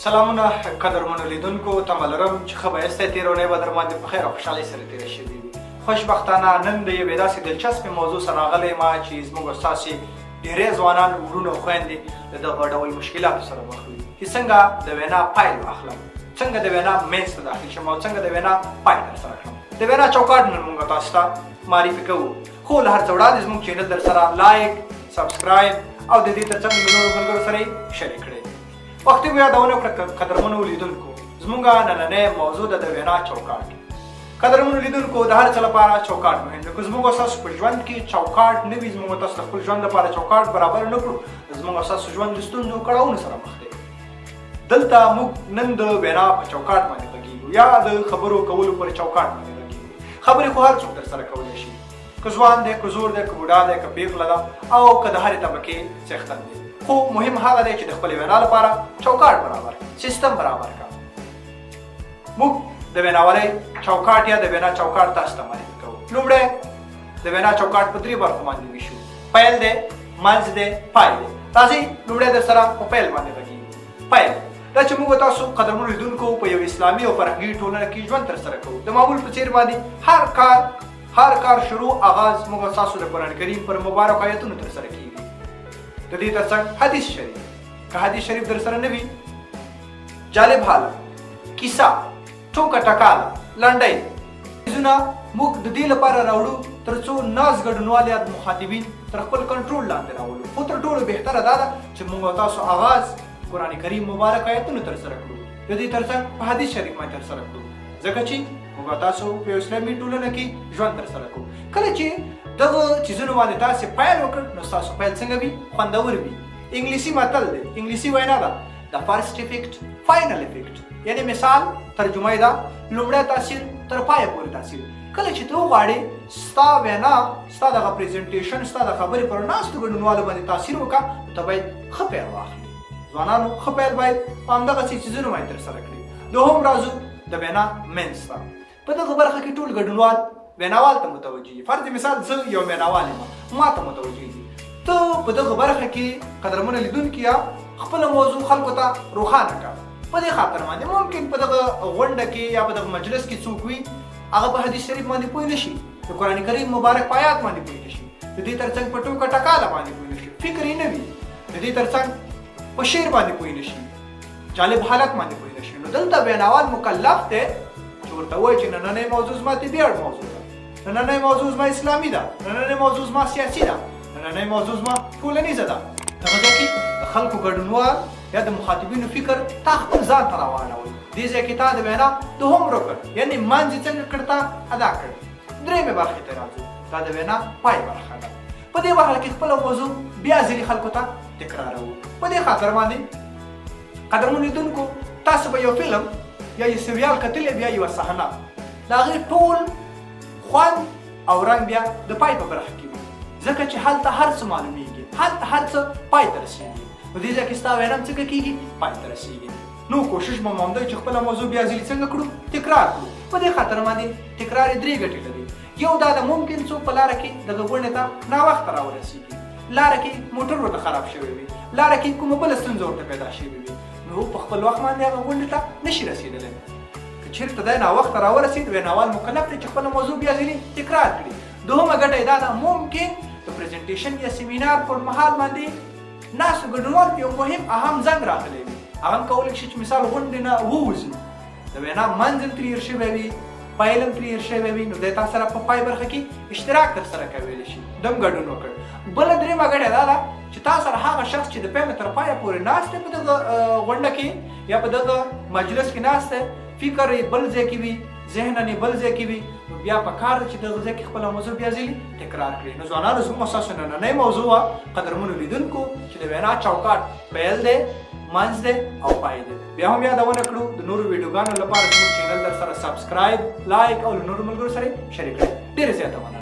سلامونه قدرمنو لیدونکو تمه لرم چې ښه بایسته تېرونی به در باندې په خیر او خوشحالۍ سره تېره شوې وي. خوشبختانه نن د یوې داسې دلچسپې موضوع سره راغلی یم چې زموږ او ستاسې ډېری ځوانان وروڼه او خویندې د دغه ډول مشکلاتو سره مخ وي چې څنګه د وینا پیل واخلم، څنګه د وینا منځ ته داخل شم او څنګه د وینا پای ترسره کړم. د وینا چوکاټ نن موږ تاسو ته معرفي کوو، خو له هر څه وړاندې زموږ چینل در سره لایک، سبسکرایب او د دې ترڅنګ د نورو ملګرو سره یې شریک کړئ. وختي مو یادونه وکړه قدرمنو لیدونکو، زموږ نننۍ موضوع ده د وینا چوکاټ. قدرمنو لیدونکو، د هر څه لپاره چوکاټ مهم دی. که زموږ او ستاسو په ژوند کې چوکاټ نه وي، زموږ او تاسو د خپل ژوند لپاره چوکاټ برابر نه کړو، زموږ او ستاسو ژوند د ستونزو او کړاوونو سره مخ دی. دلته موږ نن د وینا په چوکاټ باندې غږیږو یا د خبرو کولو پر چوکاټ باندې غږیږو. خبرې خو هر څوک ترسره کولی شي، که ځوان دی، که زوړ دی، که بوډا دی، که پیغله ده او که د هرې طبقې څښتن دی. خو مهم هغه دی چې د خپلې وینا لپاره چوکاټ برابر کړه، سیستم برابر کړه. موږ د ویناوالۍ چوکاټ یا د وینا چوکاټ تاسو ته معرفي کوو. لومړی د وینا چوکاټ په درې برخو باندې ویشو: پیل دی، منځ دی، پای دی. راځئ لومړی در سره په پیل باندې غږیږو. پیل دا چې موږ تاسو قدرمنو لیدونکو په یو اسلامي او فرهنګي ټولنه کې ژوند ترسره کوو. د معمول په څېر باندې هر کار شروع آغاز موږ تاسو د قرآن کریم پر مبارک آیتونو ترسره کیږي. د دې ترڅنګ حدیث شریف، که حدیث شریف در سره نه وي، جالب حالت، کیسه، ټوکه ټکاله، لنډۍ څیزونه موږ د دې لپاره راوړو تر څو ناز ګډونوال یا مخاطبین تر خپل کنټرول لاندې راولو. خو تر ټولو بهتره دا ده چې موږ تاسو آغاز قرآن کریم مبارک آیتونو ترسره کړو، د دې ترڅنګ په حدیث شریف باندې ترسره کړو، ځکه چې موږ تاسو په اسلامي ټولنه کې ژوند ترسره کوو. کله چې دغه چیزونو باندې تاسو پیل وکړ نو ستاسو پیل څنګه وي؟ خوندور وي. انګلیسي متل دی، انګلیسي وینا ده د فرست افیکټ فاینل افیکټ، یعنی مثال ترجمه ده لومړی تاثیر تر پایه پورې تاثیر. کله چې ته وغواړې ستا وینا، ستا دغه پریزنټیشن، ستا د خبرې پر ناستو ګډونوالو باندې تاثیر وکړه، نو ته باید ښه پیل واخلې. ځوانانو ښه پیل باید په همدغسې څیزونو باندې ترسره کړي. دوهم راځو د وینا منځ ته. په دغه برخه کې ټول ګډونوال ویناوال ته متوجه دي. فرض مثال زه یو ویناوال یم، ما ته متوجه دي. ته په دغه برخه کې قدرمنو لیدونکي خپله موضوع خلکو ته روښانه کړه. په دې خاطر باندې ممکن په دغه غونډه کې یا په دغه مجلس کې څوک وي هغه په حدیث شریف باندې پوه نه شي، د قرآن کریم مبارک په آیات باندې پوه نه شي، د دې ترڅنګ په ټوکه ټکاله باندې پوه نه شي، فکر یې نه وي، د دې ترڅنګ په شعر باندې پوه نه شي، جالب حالت باندې پوه نه شي. نو دلته ویناوال مکلف دی چې ورته وایي چې نننۍ موضوع زما طبیعت موضوع ده، نننۍ موضوع زما اسلامي ده، نننۍ موضوع زما سیاسي ده، نننۍ موضوع زما ټولنیزه ده. دغه ځای کې د خلکو ګډونوال یا د مخاطبینو فکر تا خپل ځان ته راواړوئ. دې ځای کې تا د وینا دوهم رکن یعنې منځ یې څنګه کړ تا ادا کړ. درېیمې برخې ته راځو، دا د وینا پای برخه ده. په دې برخه کې خپله موضوع بیا ځلې خلکو ته تکراروو. په دې خاطر باندې قدرمنو لیدونکو، تاسو به یو فلم یا یو سریال کتلی، بیا یوه صحنه، د هغې ټول خوند او رنګ بیا د پای په برخه کې وي، ځکه چې هلته هر څه معلومیږي، هلته هر څه پای ته رسېږي. په دې ځای کې ستا وینا څنګه کېږي؟ پای ته رسېږي. نو کوشش به مو همدا چې خپله موضوع بیا ځلې څنګه کړو؟ تکرار کړو. په دې خاطر باندې تکرار یې درې ګټې لري. یو دا ده ممکن څوک په لاره کې دغه غونډې ته ناوخته راورسېږي، لاره کې موټر ورته خراب شوی وي، لاره کې کومه بله ستونزه ورته پیدا شوې وي، نو په خپل وخت باندې هغه غونډې ته نشي رسېدلی. که چېرته دی ناوخته راورسېد، ویناوال مکلف دی چې خپله موضوع بیا ځلې تکرار کړي. دوهمه ګټه یې دا ده ممکن د پریزنټیشن یا سیمینار پر مهال باندې ناستو ګډونوال یو مهم اهم زنګ راغلی وي، هغه هم کولی شي چې مثال غونډې نه ووځي، د وینا منځ هم ترې هېر شوی وي، پیل هم ترې هېر شوی وي، نو دی تا سره په پای برخه کې اشتراک ترسره کولی شي، دم ګډون وکړ. بله درېیمه ګټه دا ده چې تا سره هغه شخص چې د پیل تر پایه پورې ناست دی په دغه غونډه کې یا په دغه مجلس کې ناست دی، فکر یې بل ځای کې وي، ذهناً یې بل ځای کې وي، نو بیا پکار ده چې دغه ځای کې خپله موضوع بیا ځلې تکرار کړي. نو ځوانانو، زموږ ستاسو نننۍ موضوع وه قدرمنو لیدونکو چې د وینا چوکاټ پیل دی، منځ دی او پای دی. بیا هم یادونه کړو د نورو ویډیوګانو لپاره زموږ چینل در سره سبسکرایب، لایک او له نورو ملګرو سره شریک کړئ. ډېره زیاته مننه.